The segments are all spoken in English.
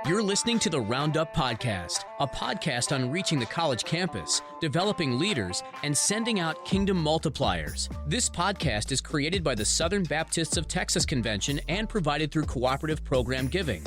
You're listening to the Roundup Podcast, a podcast on reaching the college campus, developing leaders, and sending out kingdom multipliers. This podcast is created by the Southern Baptists of Texas Convention and provided through cooperative program giving.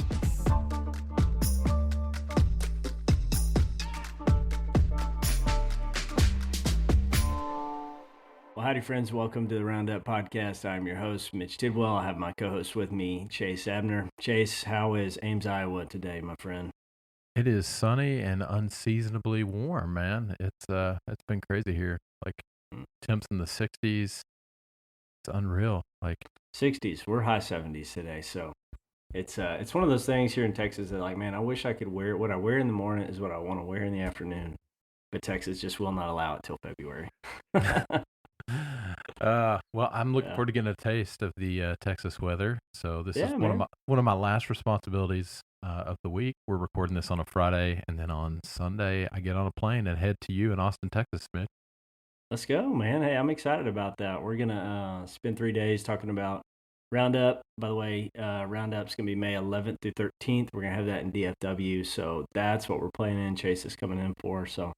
Well, howdy, friends. Welcome to the Roundup Podcast. I'm your host, Mitch Tidwell. I have my co-host with me, Chase Abner. Chase, how is Ames, Iowa today, my friend? It is sunny and unseasonably warm, man. It's been crazy here. Like temps in the 60s. It's unreal. Like 60s. We're high 70s today, so it's one of those things here in Texas that, like, man, I wish I could wear what I wear in the morning is what I want to wear in the afternoon, but Texas just will not allow it till February. Well, I'm looking forward to getting a taste of the Texas weather. So this is man. one of my last responsibilities of the week. We're recording this on a Friday, and then on Sunday I get on a plane and head to you in Austin, Texas, Mitch. Let's go, man. Hey, I'm excited about that. We're gonna spend 3 days talking about Roundup. By the way, Roundup's gonna be May 11th through 13th. We're gonna have that in DFW, so that's what we're playing in. Chase is coming in for, so.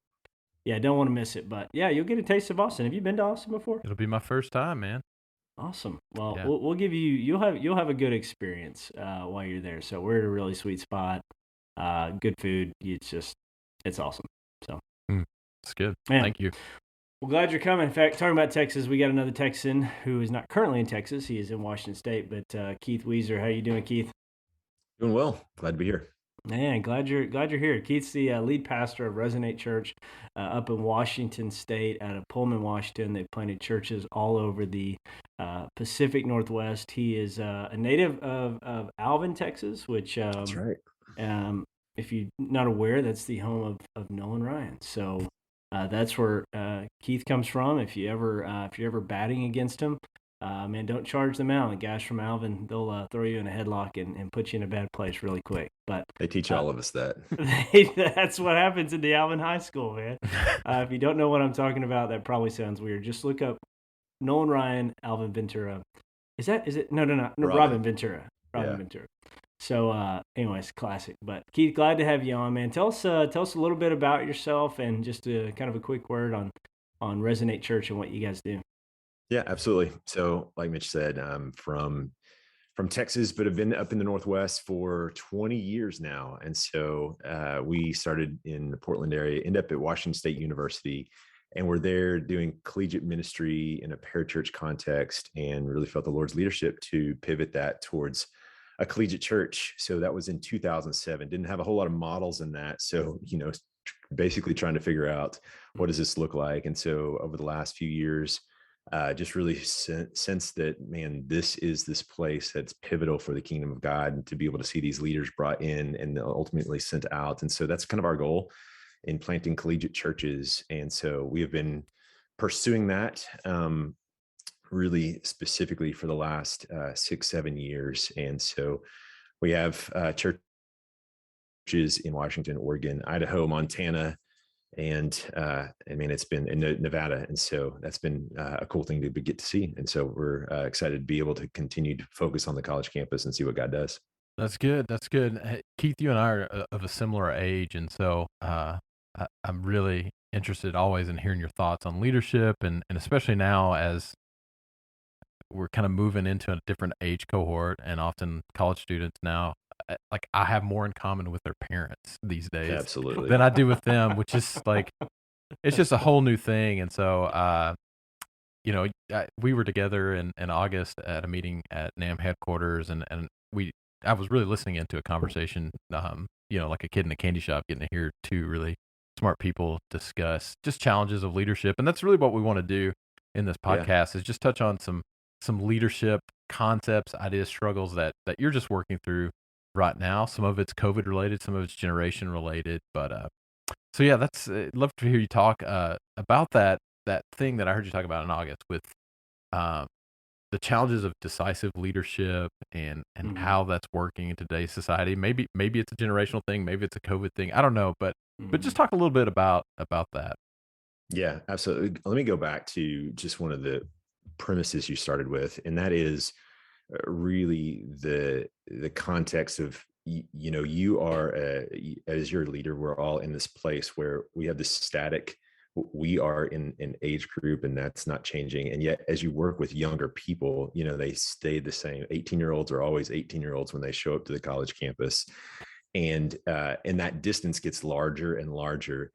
Yeah, don't want to miss it. But yeah, you'll get a taste of Austin. Have you been to Austin before? It'll be my first time, man. Awesome. Well, Yeah. we'll give you. You'll have a good experience while you're there. So we're at a really sweet spot. Good food. It's awesome. So It's good. Man. Thank you. Well, glad you're coming. In fact, talking about Texas, we got another Texan who is not currently in Texas. He is in Washington State. But Keith Wieser, how you doing, Keith? Doing well. Glad to be here. Man, glad you're here. Keith's the lead pastor of Resonate Church up in Washington State, out of Pullman, Washington. They've planted churches all over the Pacific Northwest. He is a native of Alvin, Texas, which That's right. If you're not aware, that's the home of Nolan Ryan. So that's where Keith comes from. If you're ever batting against him, man, don't charge them out. The guys from Alvin, they'll throw you in a headlock and put you in a bad place really quick. But they teach all of us that. That's what happens in the Alvin High School, man. If you don't know what I'm talking about, that probably sounds weird. Just look up Nolan Ryan, Alvin Ventura. Is it? No, Robin Ventura. Ventura. So, anyways, classic. But Keith, glad to have you on, man. Tell us a little bit about yourself and just kind of a quick word on Resonate Church and what you guys do. Yeah, absolutely. So like Mitch said, I'm from Texas, but have been up in the Northwest for 20 years now. And so we started in the Portland area, ended up at Washington State University, and we're there doing collegiate ministry in a parachurch context, and really felt the Lord's leadership to pivot that towards a collegiate church. So that was in 2007. Didn't have a whole lot of models in that. So, basically trying to figure out what does this look like. And so over the last few years, just really sense that, man, this is this place that's pivotal for the kingdom of God, and to be able to see these leaders brought in and ultimately sent out. And so that's kind of our goal in planting collegiate churches. And so we have been pursuing that really specifically for the last 6-7 years. And so we have churches in Washington, Oregon, Idaho, Montana, and it's been in Nevada. And so that's been a cool thing to get to see. And so we're excited to be able to continue to focus on the college campus and see what God does. That's good. That's good. Hey, Keith, you and I are of a similar age. And so I'm really interested always in hearing your thoughts on leadership, and especially now as we're kind of moving into a different age cohort, and often college students now, like, I have more in common with their parents these days Absolutely. than I do with them, which is like, it's just a whole new thing. And so, we were together in August at a meeting at NAM headquarters, and I was really listening into a conversation, like a kid in a candy shop, getting to hear two really smart people discuss just challenges of leadership. And that's really what we want to do in this podcast, is just touch on some leadership concepts, ideas, struggles that you're just working through right now. Some of it's COVID related, some of it's generation related. But so yeah, that's love to hear you talk about that thing that I heard you talk about in August with the challenges of decisive leadership and how that's working in today's society. Maybe it's a generational thing, maybe it's a COVID thing. I don't know, but just talk a little bit about that. Yeah, absolutely. Let me go back to just one of the premises you started with, and that is really the context of you are as your leader, we're all in this place where we have this static, we are in an age group and that's not changing. And yet as you work with younger people, they stay the same. 18-year-olds are always 18-year-olds when they show up to the college campus. And that distance gets larger and larger.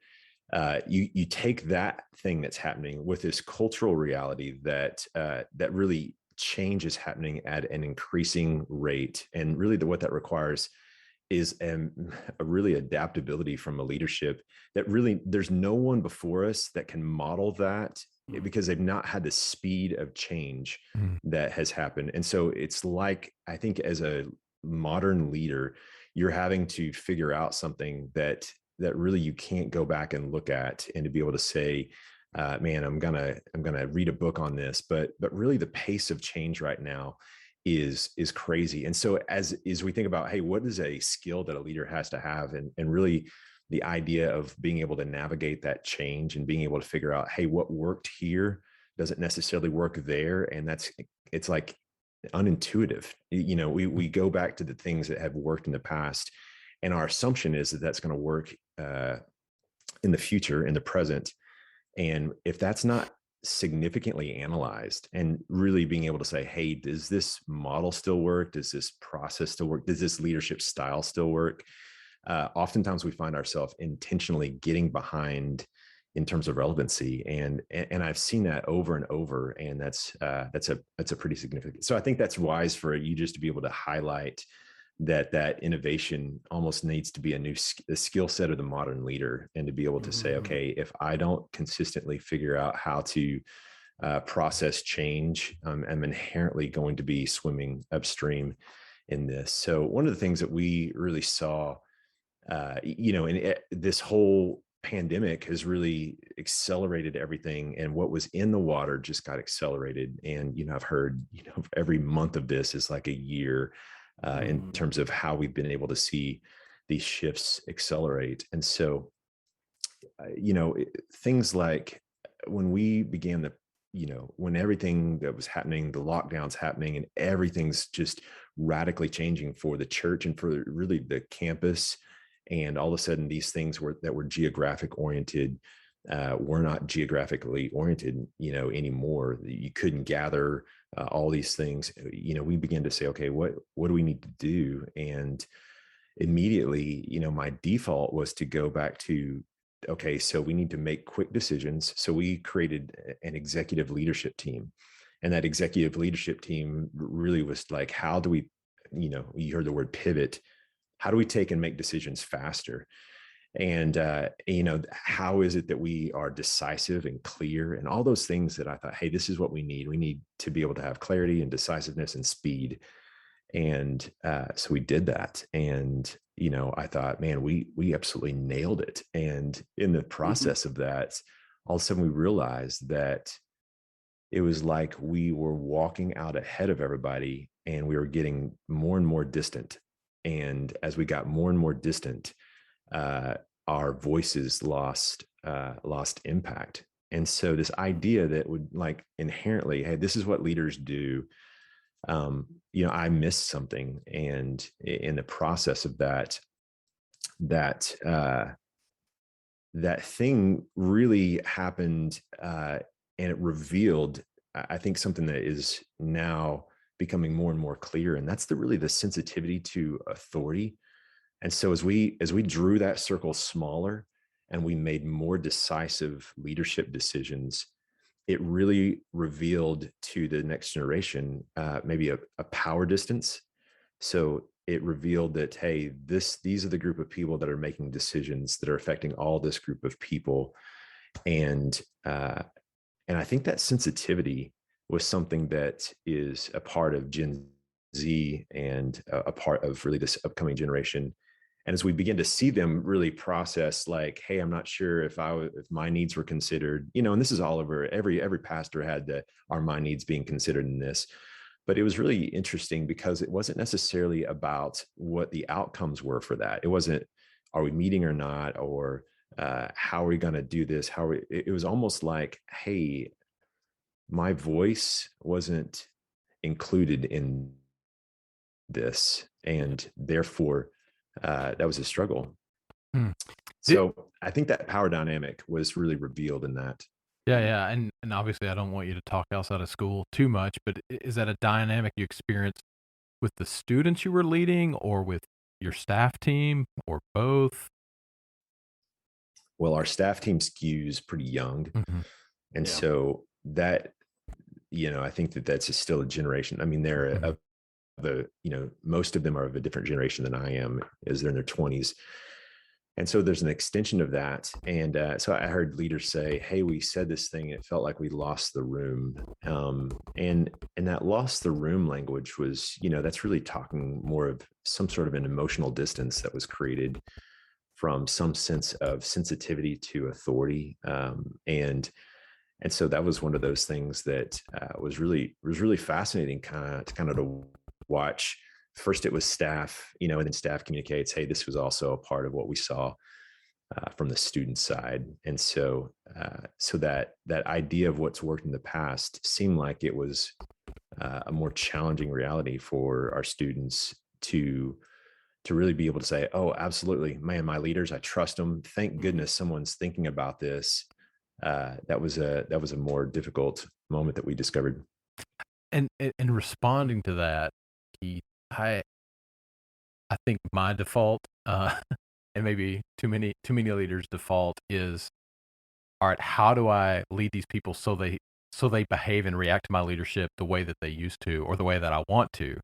You take that thing that's happening with this cultural reality that really change is happening at an increasing rate, and really what that requires is a really adaptability from a leadership that really there's no one before us that can model that, because they've not had the speed of change that has happened. And so it's like, I think as a modern leader, you're having to figure out something that really you can't go back and look at, and to be able to say, man, I'm gonna read a book on this, but really the pace of change right now is crazy. And so as we think about, hey, what is a skill that a leader has to have, and really the idea of being able to navigate that change and being able to figure out, hey, what worked here doesn't necessarily work there, and it's like unintuitive. We go back to the things that have worked in the past, and our assumption is that that's going to work in the future, in the present. And if that's not significantly analyzed and really being able to say, hey, does this model still work? Does this process still work? Does this leadership style still work? Oftentimes we find ourselves intentionally getting behind in terms of relevancy. And I've seen that over and over. And that's a pretty significant. So I think that's wise for you just to be able to highlight that innovation almost needs to be a skill set of the modern leader, and to be able to say, okay, if I don't consistently figure out how to process change, I'm inherently going to be swimming upstream in this. So one of the things that we really saw, this whole pandemic has really accelerated everything, and what was in the water just got accelerated. And, I've heard, every month of this is like a year in terms of how we've been able to see these shifts accelerate. And so, things like when we began when everything that was happening, the lockdowns happening, and everything's just radically changing for the church and for really the campus. And all of a sudden these things that were geographic oriented, were not geographically oriented, anymore. You couldn't gather all these things. We began to say, okay, what do we need to do? And immediately, my default was to go back to, okay, so we need to make quick decisions. So we created an executive leadership team, and that executive leadership team really was like, how do we, you heard the word pivot. How do we take and make decisions faster? And, how is it that we are decisive and clear, and all those things that I thought, hey, this is what we need. We need to be able to have clarity and decisiveness and speed. And so we did that. And, I thought, man, we absolutely nailed it. And in the process of that, all of a sudden we realized that it was like we were walking out ahead of everybody, and we were getting more and more distant. And as we got more and more distant, our voices lost impact. And so this idea that would like inherently, hey, this is what leaders do. I missed something. And in the process of that thing really happened, and it revealed, I think, something that is now becoming more and more clear. And that's really the sensitivity to authority. And so as we drew that circle smaller and we made more decisive leadership decisions, it really revealed to the next generation maybe a power distance. So it revealed that, hey, these are the group of people that are making decisions that are affecting all this group of people. And I think that sensitivity was something that is a part of Gen Z and a part of really this upcoming generation. And as we begin to see them really process, like, hey, I'm not sure if my needs were considered, and this is all over. Every pastor had our my needs being considered in this. But it was really interesting because it wasn't necessarily about what the outcomes were for that. It wasn't, are we meeting or not, or how are we going to do this? It was almost like, hey, my voice wasn't included in this, and therefore that was a struggle. Hmm. So I think that power dynamic was really revealed in that. Yeah, and obviously I don't want you to talk outside of school too much, but is that a dynamic you experienced with the students you were leading or with your staff team or both? Well, our staff team skews pretty young. Mhm. And Yeah. so that, I think that that's still a generation. I mean, they're Mhm. of most of them are of a different generation than I am, as they're in their 20s. And so there's an extension of that. And so I heard leaders say, "Hey, we said this thing. It felt like we lost the room." And that lost the room language was, that's really talking more of some sort of an emotional distance that was created from some sense of sensitivity to authority. And so that was one of those things that was really fascinating, to watch. First, it was staff, and then staff communicates, "Hey, this was also a part of what we saw from the student side." And so that idea of what's worked in the past seemed like it was a more challenging reality for our students to really be able to say, "Oh, absolutely, man, my leaders, I trust them. Thank goodness someone's thinking about this." That was a more difficult moment that we discovered. And responding to that, Keith, I I think my default, and maybe too many leaders' default is, all right, how do I lead these people so they behave and react to my leadership the way that they used to or the way that I want to?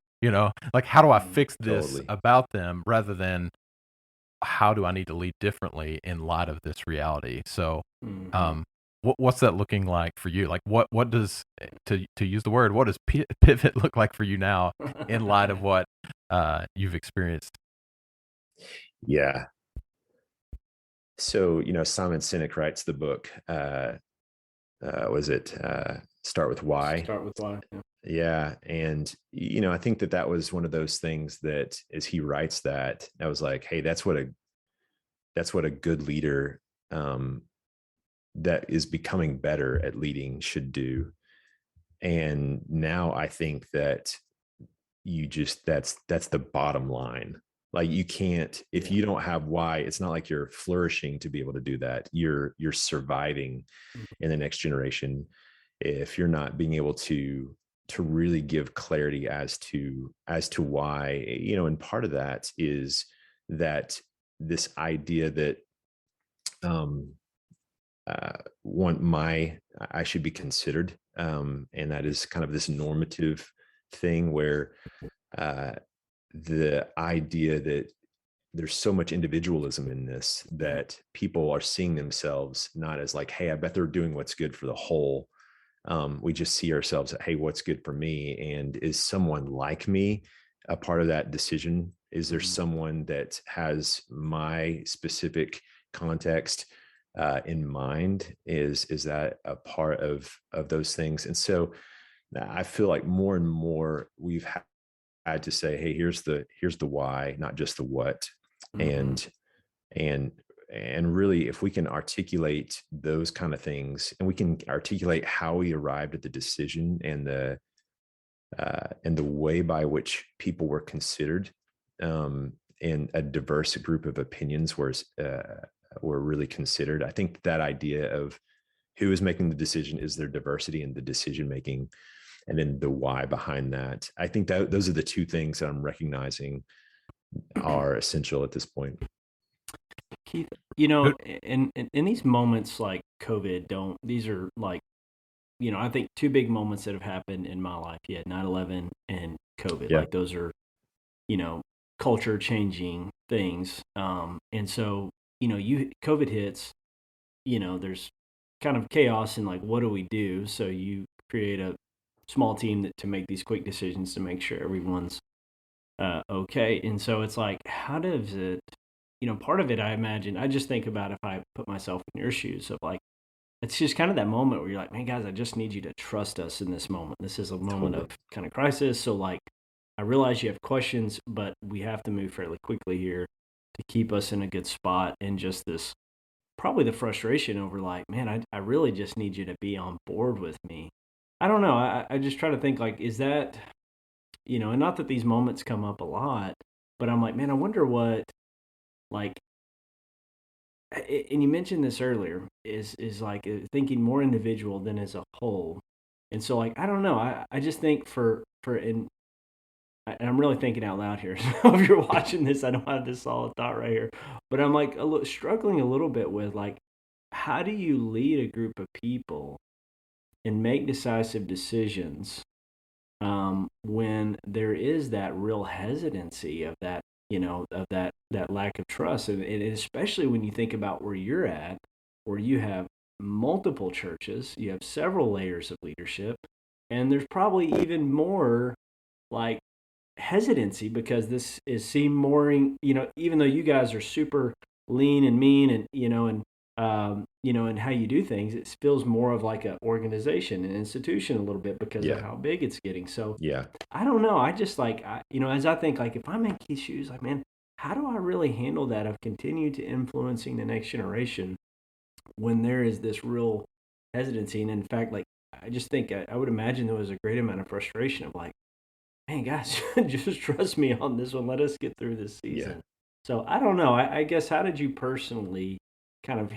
Like how do I fix this Totally. about them rather than how do I need to lead differently in light of this reality? So, Mm-hmm. um, what's that looking like for you? Like, what does to use the word, what does pivot look like for you now in light of what you've experienced? Yeah. So, Simon Sinek writes the book. Was it Start with Why? Start with why. Yeah. Yeah. And, I think that was one of those things that as he writes that, I was like, hey, that's what a good leader um, that is becoming better at leading should do. And now I think that that's the bottom line. Like, you can't, if Yeah. you don't have why, it's not like you're flourishing to be able to do that. You're surviving in the next generation if you're not being able to really give clarity as to why. And part of that is that this idea that um one my I should be considered, and that is kind of this normative thing where uh the idea that there's so much individualism in this Yeah. that people are seeing themselves not as like, hey, I bet they're doing what's good for the whole. We just see ourselves at, hey, what's good for me? And is someone like me a part of that decision? Is there Mm-hmm. someone that has my specific context in mind? Is that a part of those things? And so I feel like more and more we've had to say, hey, here's the why, not just the what. Mm-hmm. And and and really, if we can articulate those kind of things, and we can articulate how we arrived at the decision, and the way by which people were considered, and a diverse group of opinions were really considered. I think that idea of who is making the decision, is there diversity in the decision making, and then the why behind that. I think that those are the two things that I'm recognizing are essential at this point. Keith, Good. in these moments like COVID, these are like, I think two big moments that have happened in my life. You had 9/11 and COVID. Yeah. Like those are, you know, culture changing things. And so, COVID hits, there's kind of chaos and like, what do we do? So you create a small team to make these quick decisions to make sure everyone's okay. And so it's like, how does it, part of it, I imagine, I just think about if I put myself in your shoes of like, it's just kind of that moment where you're like, man, guys, I just need you to trust us in this moment. This is a moment Totally. of kind of crisis. So, like, I realize you have questions, but we have to move fairly quickly here to keep us in a good spot. And just this, probably the frustration over, like, man, I really just need you to be on board with me. I don't know. I just try to think, like, is that, and not that these moments come up a lot, But I'm like, man, I wonder what, like, and you mentioned this earlier, is like thinking more individual than as a whole. And so, like, I don't know. I just think and I'm really thinking out loud here. So if you're watching this, I don't have this solid thought right here, but I'm like struggling a little bit with, like, how do you lead a group of people and make decisive decisions when there is that real hesitancy of that, that lack of trust, and especially when you think about where you're at, where you have multiple churches, you have several layers of leadership, and there's probably even more, like, hesitancy because this is seen more, even though you guys are super lean and mean, and and how you do things, it feels more of like an organization, an institution, a little bit because of Yeah. how big it's getting. So Yeah. I don't know. I just, like, as I think, like, if I'm in Keith's shoes, like, man, how do I really handle that of continue to influencing the next generation when there is this real hesitancy? And in fact, like, I just think I would imagine there was a great amount of frustration of, like, man, guys, just trust me on this one. Let us get through this Yeah. season. So I don't know. I guess, how did you personally kind of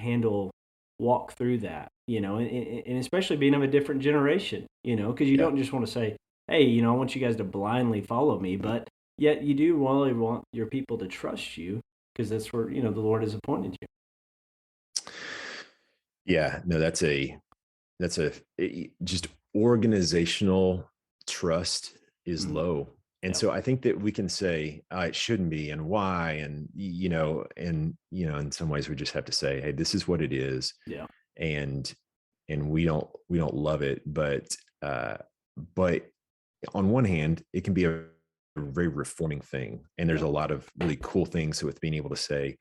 walk through that, and especially being of a different generation, because you Yeah. don't just want to say, hey, I want you guys to blindly follow me, but yet you do really want your people to trust you because that's where, the Lord has appointed you. Yeah. No, just organizational trust is Mm, low. And yeah. so I think that we can say it shouldn't be, and why, and in some ways we just have to say, hey, this is what it is. Yeah. And we don't love it, but on one hand, it can be a very reforming thing. And there's Yeah. a lot of really cool things with being able to say,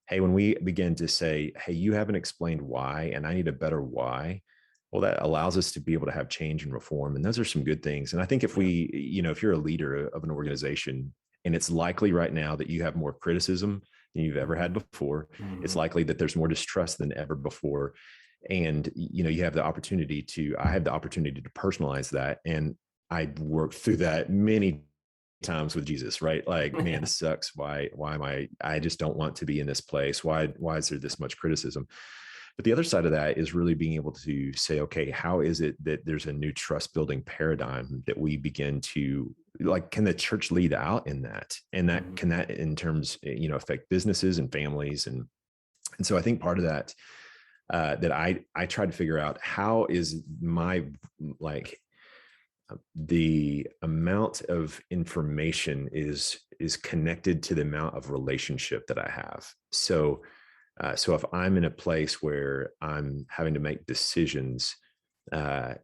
hey, when we begin to say, hey, you haven't explained why, and I need a better why, well, that allows us to be able to have change and reform. And those are some good things. And I think if Yeah. if you're a leader of an organization, and it's likely right now that you have more criticism than you've ever had before, it's Mm-hmm. likely that there's more distrust than ever before. And, you have the opportunity I have the opportunity to personalize that. And I worked through that many times with Jesus, right? Like, man, Yeah. this sucks. Why am I just don't want to be in this place. Why is there this much criticism? But the other side of that is really being able to say, okay, how is it that there's a new trust building paradigm that we begin to, like, can the church lead out in that? And that Mm-hmm. can that in terms, affect businesses and families. And so I think part of that, that I try to figure out, how is my, like, the amount of information is connected to the amount of relationship that I have. So if I'm in a place where I'm having to make decisions, uh,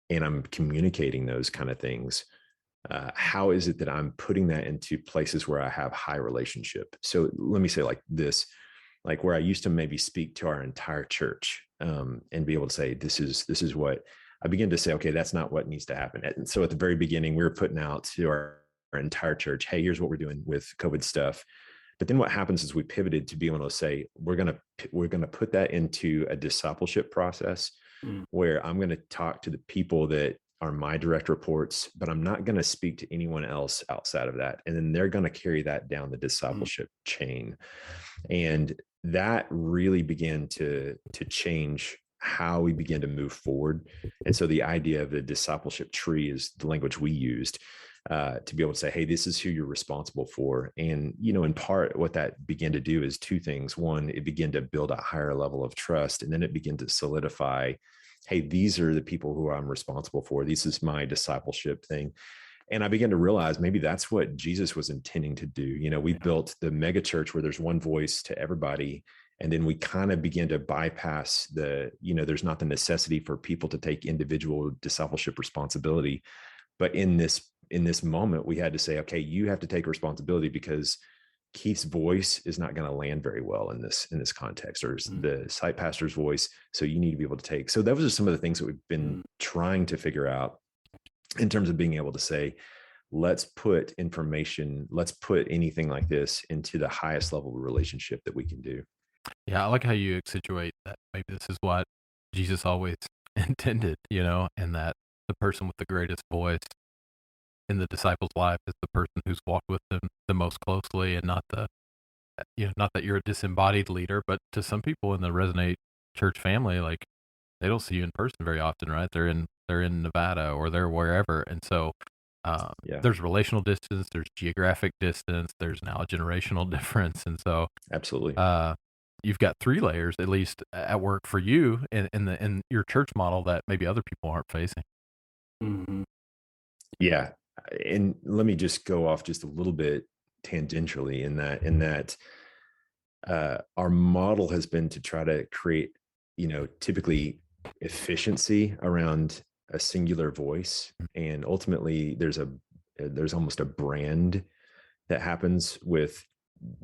and I'm communicating those kind of things, how is it that I'm putting that into places where I have high relationship? So let me say like this, like where I used to maybe speak to our entire church, and be able to say, this is what I begin to say, okay, that's not what needs to happen. And so at the very beginning, we were putting out to our entire church, hey, here's what we're doing with COVID stuff. But then what happens is we pivoted to be able to say, we're gonna put that into a discipleship process Mm-hmm. where I'm going to talk to the people that are my direct reports, but I'm not going to speak to anyone else outside of that. And then they're going to carry that down the discipleship chain. And that really began to change how we begin to move forward. And so the idea of the discipleship tree is the language we used, to be able to say, hey, this is who you're responsible for. And, in part, what that began to do is two things. One, it began to build a higher level of trust, and then it began to solidify, hey, these are the people who I'm responsible for. This is my discipleship thing. And I began to realize maybe that's what Jesus was intending to do. We Yeah. built the mega church where there's one voice to everybody. And then we kind of begin to bypass there's not the necessity for people to take individual discipleship responsibility. But in this moment, we had to say, okay, you have to take responsibility because Keith's voice is not going to land very well in this context, or Mm-hmm. the site pastor's voice. So you need to be able to take. So those are some of the things that we've been trying to figure out in terms of being able to say, let's put anything like this into the highest level of relationship that we can do. Yeah, I like how you situate that. Maybe this is what Jesus always intended, and that the person with the greatest voice in the disciple's life is the person who's walked with them the most closely, and not the not that you're a disembodied leader, but to some people in the Resonate church family, like they don't see you in person very often, right? They're in Nevada or they're wherever, and so Yeah, there's relational distance, there's geographic distance, there's now a generational difference, and so absolutely. uh, you've got three layers at least at work for you in your church model that maybe other people aren't facing. Hmm. Yeah, and let me just go off just a little bit tangentially in that our model has been to try to create, typically efficiency around a singular voice, and ultimately there's almost a brand that happens with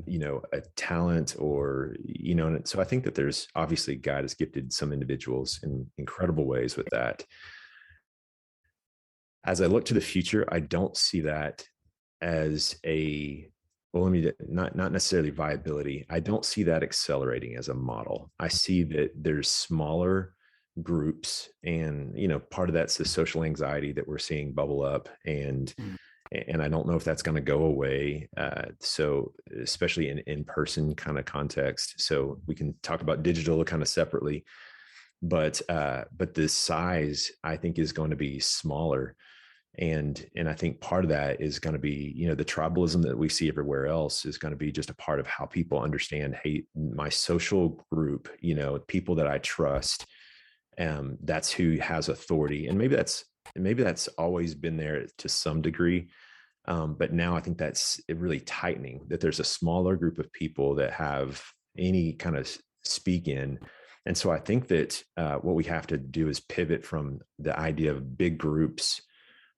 a talent, or and so I think that there's obviously God has gifted some individuals in incredible ways with that. As I look to the future, I don't see that as a well, let me not necessarily viability. I don't see that accelerating as a model. I see that there's smaller groups, and part of that's the social anxiety that we're seeing bubble up, and I don't know if that's going to go away. So especially in in-person kind of context. So we can talk about digital kind of separately, but the size I think is going to be smaller, and I think part of that is going to be the tribalism that we see everywhere else is going to be just a part of how people understand, hey, my social group, people that I trust, that's who has authority. And maybe that's always been there to some degree, but now I think that's really tightening, that there's a smaller group of people that have any kind of speak in. And so I think that what we have to do is pivot from the idea of big groups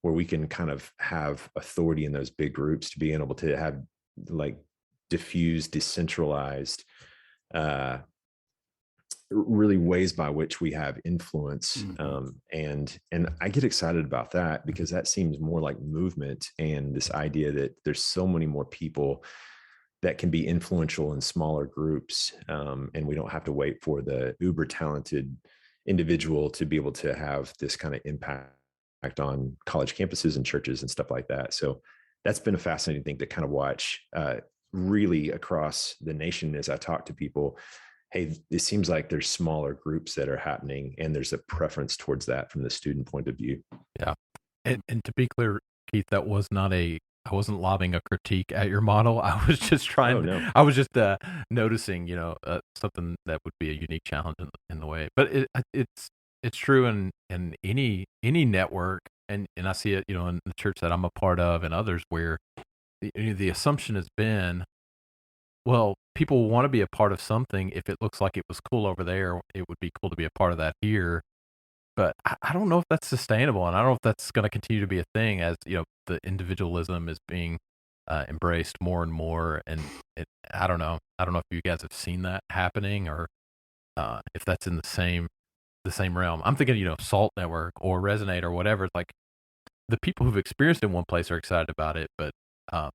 where we can kind of have authority in those big groups to being able to have like diffused, decentralized, uh, really ways by which we have influence. And I get excited about that because that seems more like movement, and this idea that there's so many more people that can be influential in smaller groups, and we don't have to wait for the uber talented individual to be able to have this kind of impact on college campuses and churches and stuff like that. So that's been a fascinating thing to kind of watch, really across the nation as I talk to people. Hey, it seems like there's smaller groups that are happening, and there's a preference towards that from the student point of view. Yeah. And to be clear, Keith, I wasn't lobbing a critique at your model. I was just Oh no, I was just noticing, something that would be a unique challenge in the way. But it's true in any network, and I see it, in the church that I'm a part of and others where the assumption has been, well, people want to be a part of something. If it looks like it was cool over there, it would be cool to be a part of that here. But I don't know if that's sustainable, and I don't know if that's going to continue to be a thing as the individualism is being embraced more and more. And I don't know. I don't know if you guys have seen that happening, or if that's in the same realm. I'm thinking, Salt Network or Resonate or whatever. It's like the people who've experienced it in one place are excited about it, but um,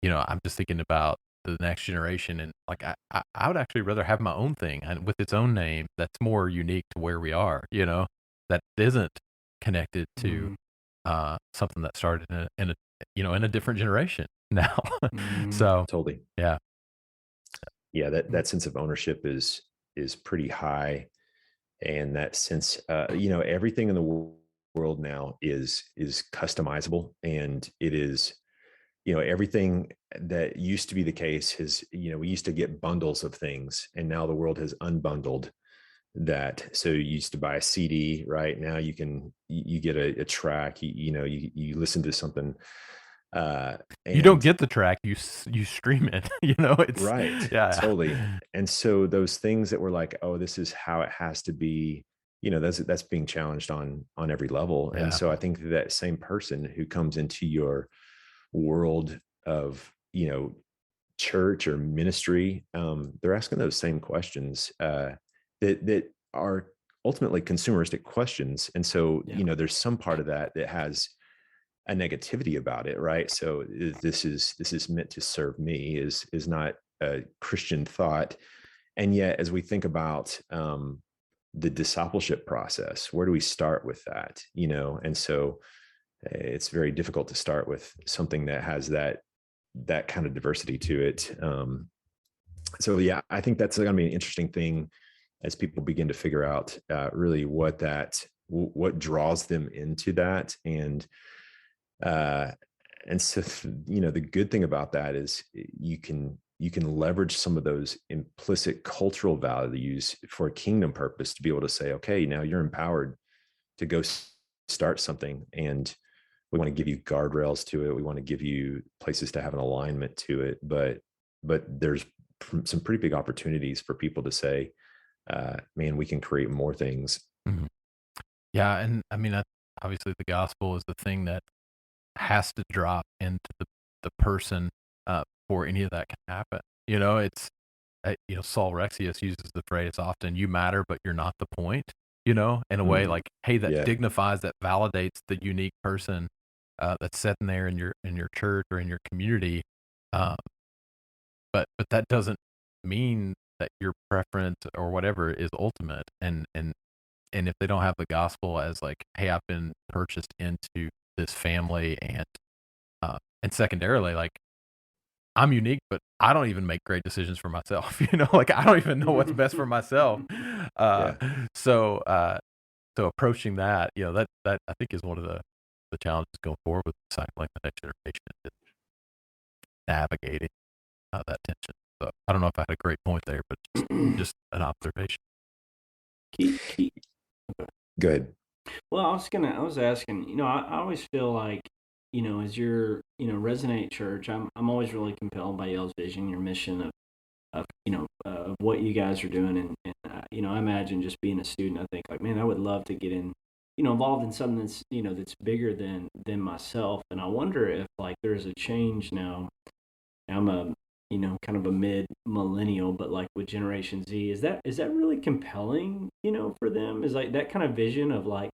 I'm just thinking about the next generation, and like I would actually rather have my own thing and with its own name that's more unique to where we are, that isn't connected to something that started in a different generation now. So totally. yeah, Yeah, that sense of ownership is pretty high, and that sense, everything in the world now is customizable, and it is, everything that used to be the case is, we used to get bundles of things, and now the world has unbundled that. So you used to buy a CD, right? Now you get a track, you listen to something, you don't and get the track, you stream it. It's right, yeah, totally. And so those things that were like, oh, this is how it has to be, that's being challenged on every level. And yeah, so I think that same person who comes into your world of church or ministry, they're asking those same questions, that are ultimately consumeristic questions. And so Yeah. there's some part of that that has a negativity about it, right? So this is meant to serve me, is not a Christian thought. And yet, as we think about the discipleship process, where do we start with that? And so it's very difficult to start with something that has that kind of diversity to it. So yeah, I think that's going to be an interesting thing as people begin to figure out really what draws them into that. Uh, and so, the good thing about that is you can leverage some of those implicit cultural values for a kingdom purpose to be able to say, okay, now you're empowered to go start something, and we want to give you guardrails to it. We want to give you places to have an alignment to it, but there's some pretty big opportunities for people to say, man, we can create more things. Mhm. Yeah, and I mean, obviously, the gospel is the thing that has to drop into the person before any of that can happen. It's Saul Rexius uses the phrase often, "You matter, but you're not the point." In a way, Mm, like, hey, that yeah. dignifies, that validates the unique person that's sitting there in your church or in your community. Um, but that doesn't mean that your preference or whatever is ultimate. And if they don't have the gospel as like, hey, I've been purchased into this family, and secondarily, like, I'm unique, but I don't even make great decisions for myself. Like, I don't even know what's best for myself. Uh, Yeah. so, uh, so approaching that, that I think is one of the challenges going forward with discipling the next generation, is navigating that tension. So I don't know if I had a great point there, but just an observation. Key. Good. Well, I was asking, I always feel like, as your, Resonate Church, I'm always really compelled by y'all's vision, your mission of what you guys are doing. And I imagine just being a student, I think like, man, I would love to get involved in something that's bigger than myself. And I wonder if like there's a change now. I'm a, kind of a mid millennial, but like with Generation Z, is that really compelling, for them? Is like that kind of vision of like,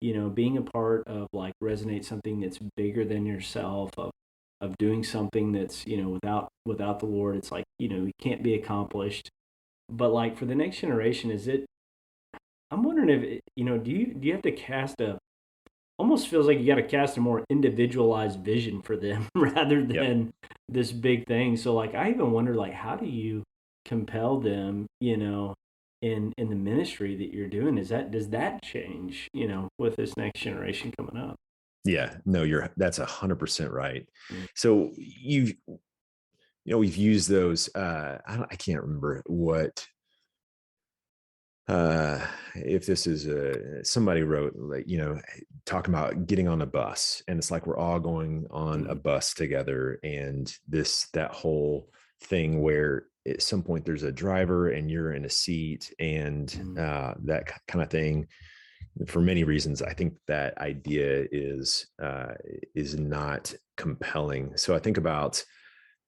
being a part of like Resonate, something that's bigger than yourself, of doing something that's, without the Lord, it's like, it can't be accomplished. But like for the next generation, I'm wondering if do you have to cast a almost feels like you got to cast a more individualized vision for them rather Yep. than this big thing. So like I even wonder like how do you compel them, in the ministry that you're doing? Does that change, with this next generation coming up? Yeah. No, that's 100% right. Mm. So we've used those, I can't remember what, if this is somebody wrote, like, talking about getting on a bus, and it's like we're all going on a Mm. bus together, and that whole thing where at some point there's a driver and you're in a seat, and Mm. that kind of thing. For many reasons, I think that idea is not compelling. So I think about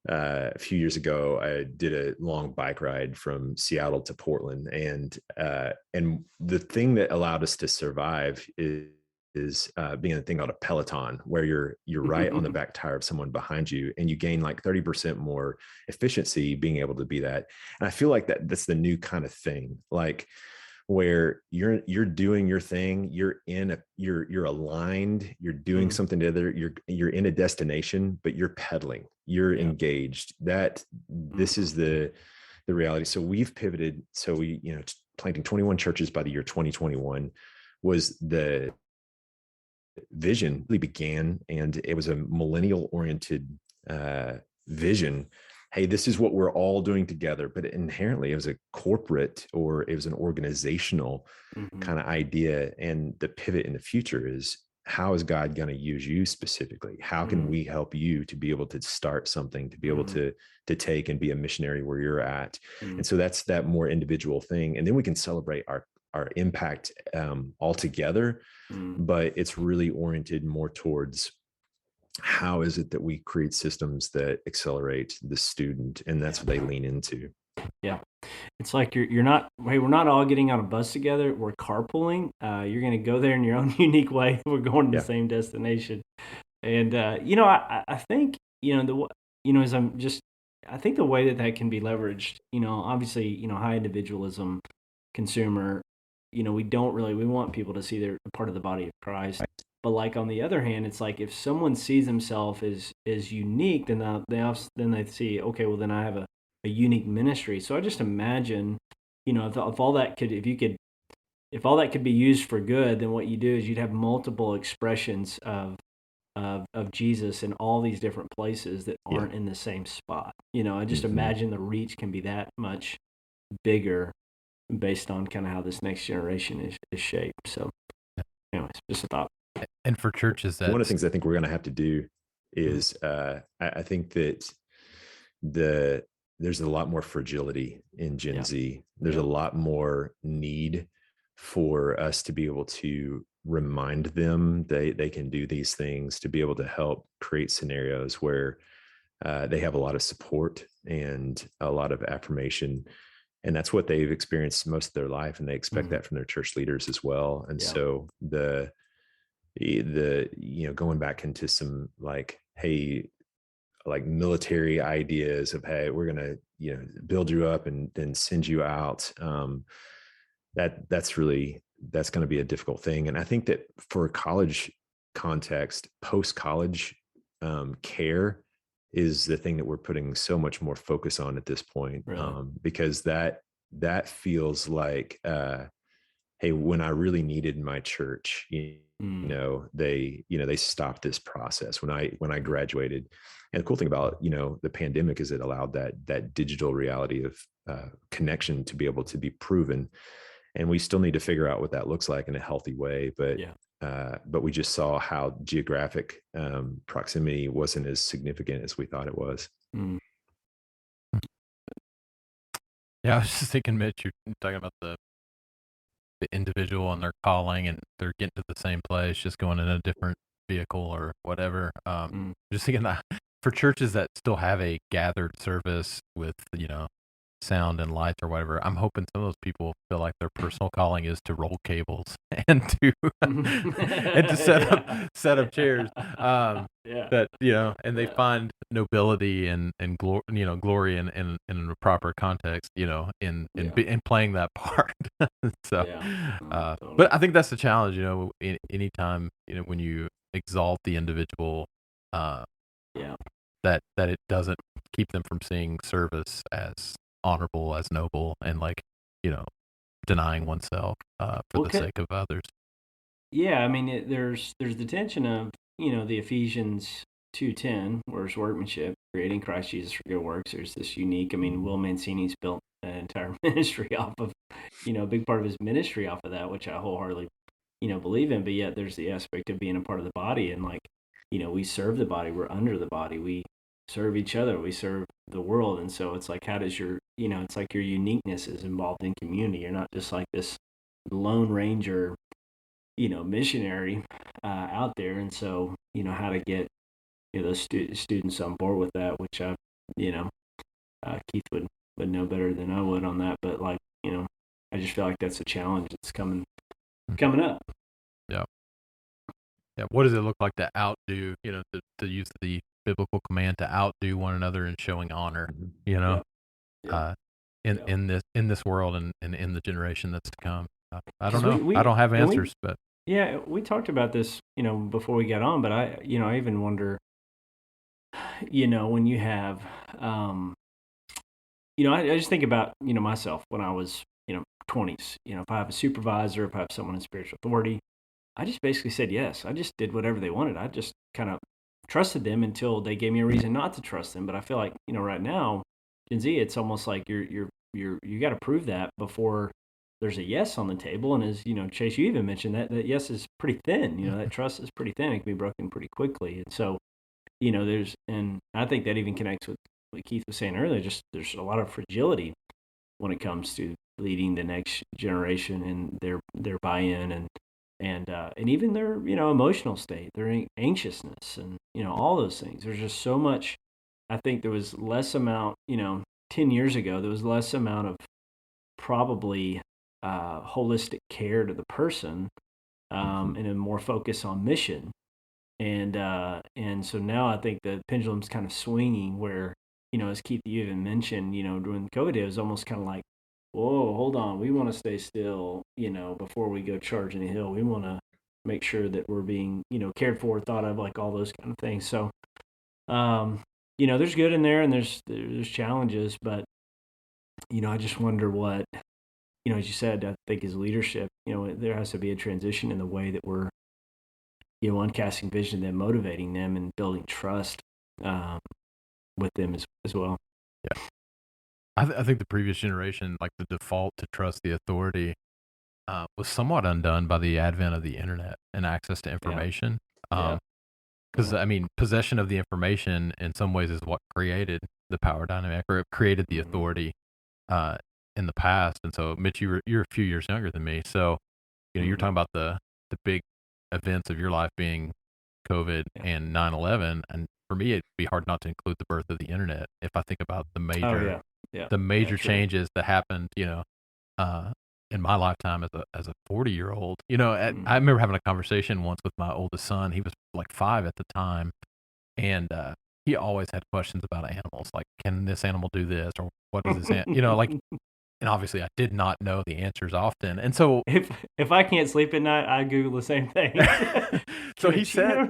a few years ago, I did a long bike ride from Seattle to Portland, and the thing that allowed us to survive is being a thing called a Peloton, where you're right on the back tire of someone behind you, and you gain like 30% more efficiency being able to be that. And I feel like that's the new kind of thing, like where you're doing your thing, you're aligned, you're doing Mm. something together, you're in a destination, but you're pedaling, you're Yeah. engaged. This Mhm. is the reality. So we've pivoted. So we, planting 21 churches by the year 2021 was the vision really began, and it was a millennial oriented vision. Hey, this is what we're all doing together, but inherently it was a corporate, or it was an organizational Mhm. kind of idea. And the pivot in the future is, how is God going to use you specifically? How can Mm. we help you to be able to start something, to be able Mm. to take and be a missionary where you're at? Mm. And so that's that more individual thing, and then we can celebrate our impact all together. Mm. But it's really oriented more towards, how is it that we create systems that accelerate the student, and that's what they lean into. Yeah. It's like you're not, hey, we're not all getting on a bus together. We're carpooling. You're going to go there in your own unique way. We're going to the Yeah. same destination. And I think as I think the way that can be leveraged. Obviously, high individualism, consumer. We don't really we want people to see they're a part of the body of Christ. But like on the other hand, it's like if someone sees themselves as unique, then they see, okay, well then I have a unique ministry. So I just imagine, if all that could if all that could be used for good, then what you do is you'd have multiple expressions of Jesus in all these different places that aren't in the same spot. I just imagine the reach can be that much bigger based on kind of how this next generation is shaped. So, anyways, just a thought. And for churches, one of the things I think we're going to have to do is I think that there's a lot more fragility in Gen Z. There's a lot more need for us to be able to remind them they can do these things, to be able to help create scenarios where they have a lot of support and a lot of affirmation. And that's what they've experienced most of their life. And they expect that from their church leaders as well. And so the going back into some like, hey, like military ideas of, hey, we're going to, build you up and then send you out. That's going to be a difficult thing. And I think that for a college context, post-college care is the thing that we're putting so much more focus on at this point. Really? Because that feels like, hey, when I really needed my church, they stopped this process when I graduated. And the cool thing about, the pandemic is it allowed that digital reality of connection to be able to be proven. And we still need to figure out what that looks like in a healthy way. But we just saw how geographic proximity wasn't as significant as we thought it was. Yeah, I was just thinking, Mitch, you're talking about the individual and their calling, and they're getting to the same place, just going in a different vehicle or whatever. Just thinking that for churches that still have a gathered service with, sound and lights or whatever, I'm hoping some of those people feel like their personal calling is to roll cables and to and to set up chairs. That and they find nobility and glory in a proper context, in playing that part. So, totally. But I think that's the challenge, anytime when you exalt the individual, that it doesn't keep them from seeing service as honorable, as noble, and denying oneself for the sake of others. Yeah, I mean, there's the tension of the Ephesians 2:10, where it's workmanship, creating Christ Jesus for good works. There's this unique. I mean, Will Mancini's built an entire ministry off of, a big part of his ministry off of that, which I wholeheartedly, believe in. But yet, there's the aspect of being a part of the body, and we serve the body, we're under the body, we serve each other, we serve the world. And so it's like, how does your it's like your uniqueness is involved in community. You're not just like this lone ranger missionary out there. And so how to get those students on board with that, which Keith would know better than I would on that. But I just feel like that's a challenge that's coming up. Yeah. What does it look like to outdo, to use the biblical command to outdo one another in showing honor, in this world and in the generation that's to come? I don't know. I don't have answers, but we talked about this, before we got on, but I even wonder, when you have, I just think about, myself when I was, 20s, if I have a supervisor, if I have someone in spiritual authority, I just basically said yes. I just did whatever they wanted. I just kind of trusted them until they gave me a reason not to trust them. But I feel like, right now, Gen Z, it's almost like you got to prove that before there's a yes on the table. And as Chase, you even mentioned that yes is pretty thin. That trust is pretty thin. It can be broken pretty quickly. And so, and I think that even connects with what Keith was saying earlier. Just there's a lot of fragility when it comes to leading the next generation and their buy-in and even their emotional state, their anxiousness, and all those things. There's just so much. I think there was less amount. 10 years ago, there was less amount of probably holistic care to the person, and a more focus on mission. And so now I think the pendulum's kind of swinging where, as Keith, you even mentioned, during the COVID, it was almost kind of like, whoa, hold on, we want to stay still, before we go charging the hill. We want to make sure that we're being, cared for, thought of, like all those kind of things. So, there's good in there and there's challenges, but, I just wonder what, as you said, I think as leadership, there has to be a transition in the way that we're, uncasting vision, then motivating them and building trust with them as well. Yeah. I think the previous generation, like the default to trust the authority, was somewhat undone by the advent of the internet and access to information. Because possession of the information in some ways is what created the power dynamic, or it created the authority in the past. And so, Mitch, you're a few years younger than me, so you're talking about the big events of your life being COVID and 9/11, and for me, it'd be hard not to include the birth of the internet if I think about the major changes that happened, in my lifetime as a 40-year-old. I remember having a conversation once with my oldest son. He was like 5 at the time, and he always had questions about animals, like, can this animal do this, or what is this? And obviously I did not know the answers often. And so if I can't sleep at night, I Google the same thing. So he said,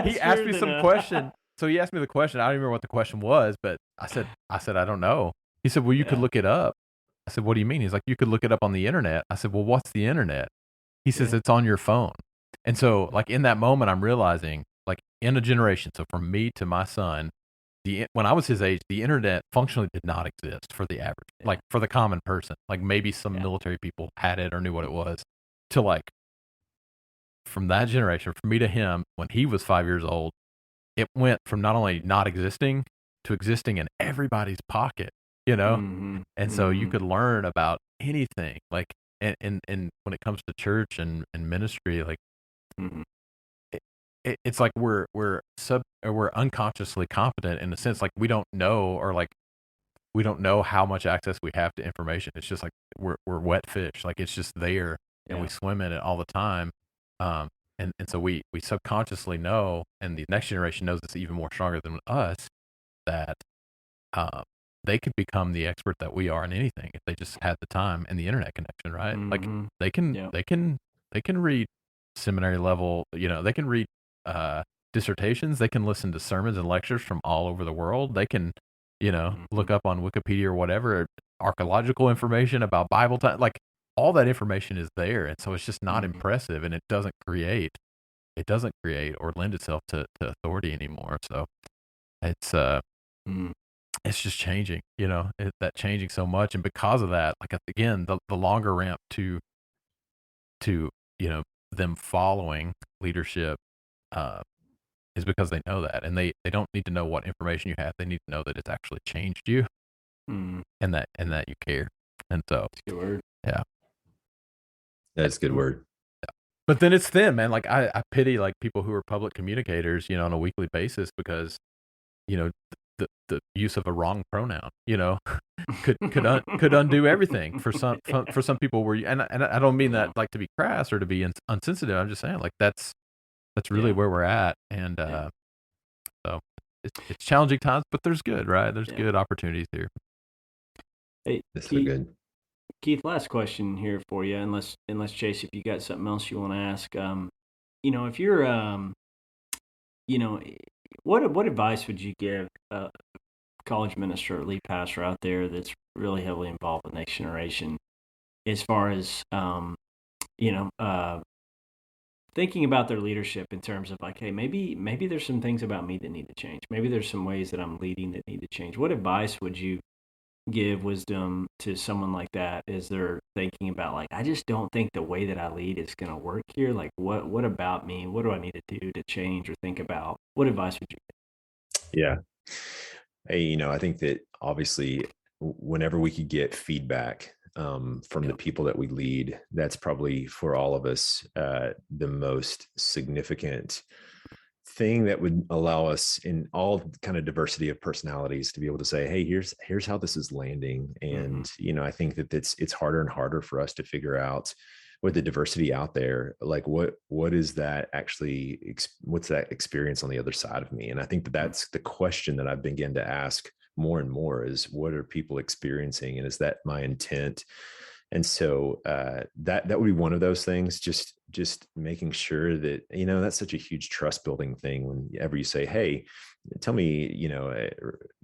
he asked me some question. So he asked me the question. I don't remember what the question was, but I said, I don't know. He said, well, you could look it up. I said, what do you mean? He's like, you could look it up on the internet. I said, well, what's the internet? He says, it's on your phone. And so like in that moment, I'm realizing, like, in a generation, so from me to my son, when I was his age, the internet functionally did not exist for the average, like for the common person. Like maybe some military people had it or knew what it was. To like, from that generation, from me to him, when he was 5 years old, it went from not only not existing to existing in everybody's pocket, And so you could learn about anything, like, and when it comes to church and ministry, like, it's like we're unconsciously competent in a sense, like we don't know, or like we don't know how much access we have to information. It's just like we're wet fish, like it's just there, and we swim in it all the time. And so we subconsciously know, and the next generation knows this even more stronger than us, that they could become the expert that we are in anything if they just had the time and the internet connection, right? Like they can read seminary level, they can read dissertations, they can listen to sermons and lectures from all over the world. They can, look up on Wikipedia or whatever, archaeological information about Bible time, like all that information is there. And so it's just not impressive, and it doesn't create or lend itself to authority anymore. So it's just changing, that changing so much. And because of that, like, again, the longer ramp to them following leadership is because they know that, and they don't need to know what information you have. They need to know that it's actually changed you, and that you care. And so, that's a good word. Yeah, that's a good word. Yeah. But then it's them, man. Like I pity like people who are public communicators, on a weekly basis, because the use of a wrong pronoun, could undo everything for some people. And I don't mean that like to be crass or to be insensitive. I'm just saying, like, that's really where we're at. And so it's challenging times, but there's good, right? There's good opportunities here. Hey, this is good. Keith, last question here for you, unless Chase, if you got something else you want to ask. If you're what advice would you give a college minister or lead pastor out there that's really heavily involved with next generation, as far as thinking about their leadership in terms of like, hey, maybe there's some things about me that need to change. Maybe there's some ways that I'm leading that need to change. What advice would you give wisdom to someone like that as they're thinking about, like, I just don't think the way that I lead is going to work here. Like, what about me? What do I need to do to change or think about? What advice would you give? Yeah. Hey, I think that obviously whenever we could get feedback from the people that we lead, that's probably for all of us the most significant thing that would allow us, in all kind of diversity of personalities, to be able to say, hey, here's how this is landing. And I think that it's harder and harder for us to figure out, with the diversity out there, like what is that actually, what's that experience on the other side of me? And I think that's the question that I've begun to ask more and more, is what are people experiencing, and is that my intent? And so that would be one of those things, just just making sure that, that's such a huge trust building thing whenever you say, hey, tell me,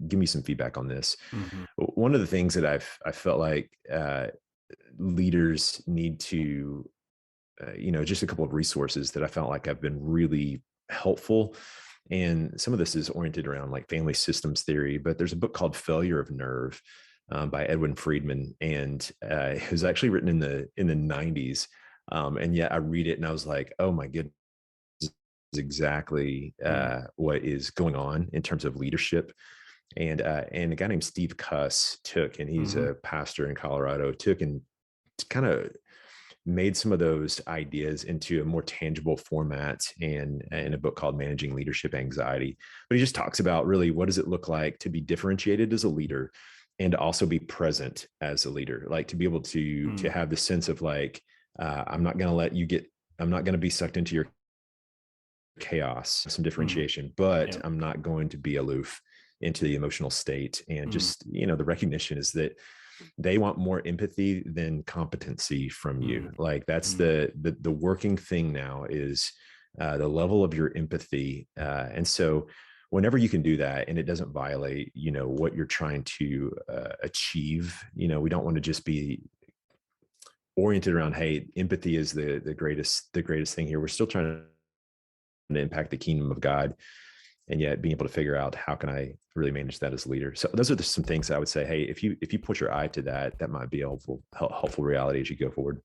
give me some feedback on this. Mm-hmm. One of the things that I felt like leaders need to, just a couple of resources that I felt like have been really helpful. And some of this is oriented around like family systems theory, but there's a book called Failure of Nerve by Edwin Friedman. And it was actually written in the 90s. And yet I read it and I was like, oh my goodness, this is exactly what is going on in terms of leadership. And a guy named Steve Cuss and he's a pastor in Colorado, and kind of made some of those ideas into a more tangible format and in a book called Managing Leadership Anxiety. But he just talks about really what does it look like to be differentiated as a leader and to also be present as a leader, like to be able to have the sense of like, I'm not going to be sucked into your chaos, some differentiation, but I'm not going to be aloof into the emotional state. And just, the recognition is that they want more empathy than competency from you. Like that's the working thing now is the level of your empathy. And so whenever you can do that and it doesn't violate, what you're trying to achieve, we don't want to just be oriented around, hey, empathy is the greatest thing here. We're still trying to impact the kingdom of God, and yet being able to figure out how can I really manage that as a leader. So those are some things I would say, hey, if you put your eye to that might be a helpful reality as you go forward.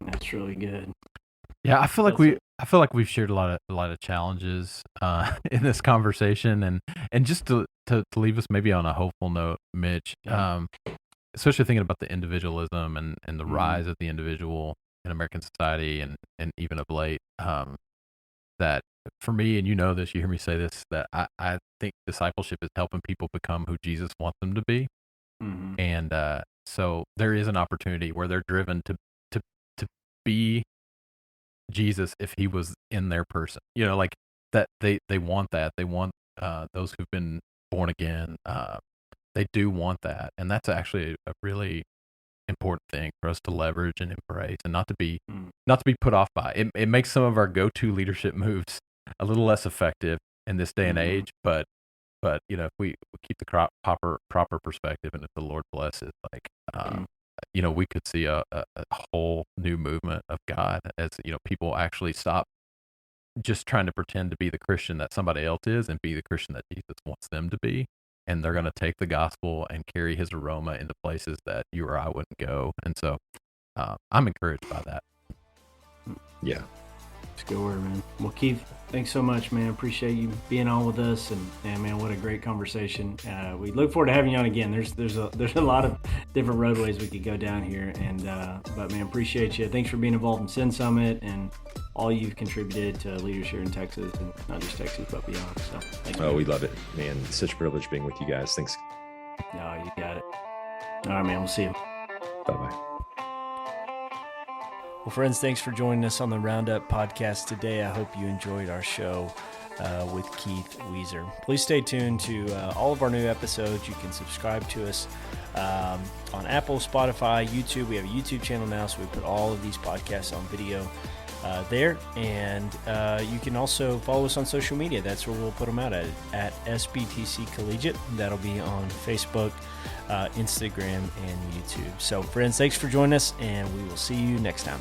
That's really good. Yeah, I feel like we've shared a lot of challenges in this conversation, and just to leave us maybe on a hopeful note, Mitch, especially thinking about the individualism and the rise of the individual in American society and even of late, that for me, and this, you hear me say this, that I think discipleship is helping people become who Jesus wants them to be. And so there is an opportunity where they're driven to be Jesus if he was in their person, like that they want that. They want those who've been born again. They do want that. And that's actually a really important thing for us to leverage and embrace, and not to be put off by. It makes some of our go-to leadership moves a little less effective in this day and age, but if we keep the proper perspective, and if the Lord blesses, like we could see a whole new movement of God as people actually stop just trying to pretend to be the Christian that somebody else is and be the Christian that Jesus wants them to be. And they're going to take the gospel and carry his aroma into places that you or I wouldn't go. And so I'm encouraged by that. Yeah. It's a good word, man. Well, Keith, thanks so much, man. Appreciate you being on with us, and man, what a great conversation. We look forward to having you on again. There's a lot of different roadways we could go down here, and but man, appreciate you. Thanks for being involved in Sin Summit and all you've contributed to leaders here in Texas, and not just Texas but beyond. So thank you. We love it, man. It's such a privilege being with you guys. Thanks. No, you got it. All right, man. We'll see you. Bye-bye. Well, friends, thanks for joining us on the Roundup podcast today. I hope you enjoyed our show with Keith Wieser. Please stay tuned to all of our new episodes. You can subscribe to us on Apple, Spotify, YouTube. We have a YouTube channel now, so we put all of these podcasts on video there. And you can also follow us on social media. That's where we'll put them out at SBTC Collegiate. That'll be on Facebook, Instagram, and YouTube. So, friends, thanks for joining us, and we will see you next time.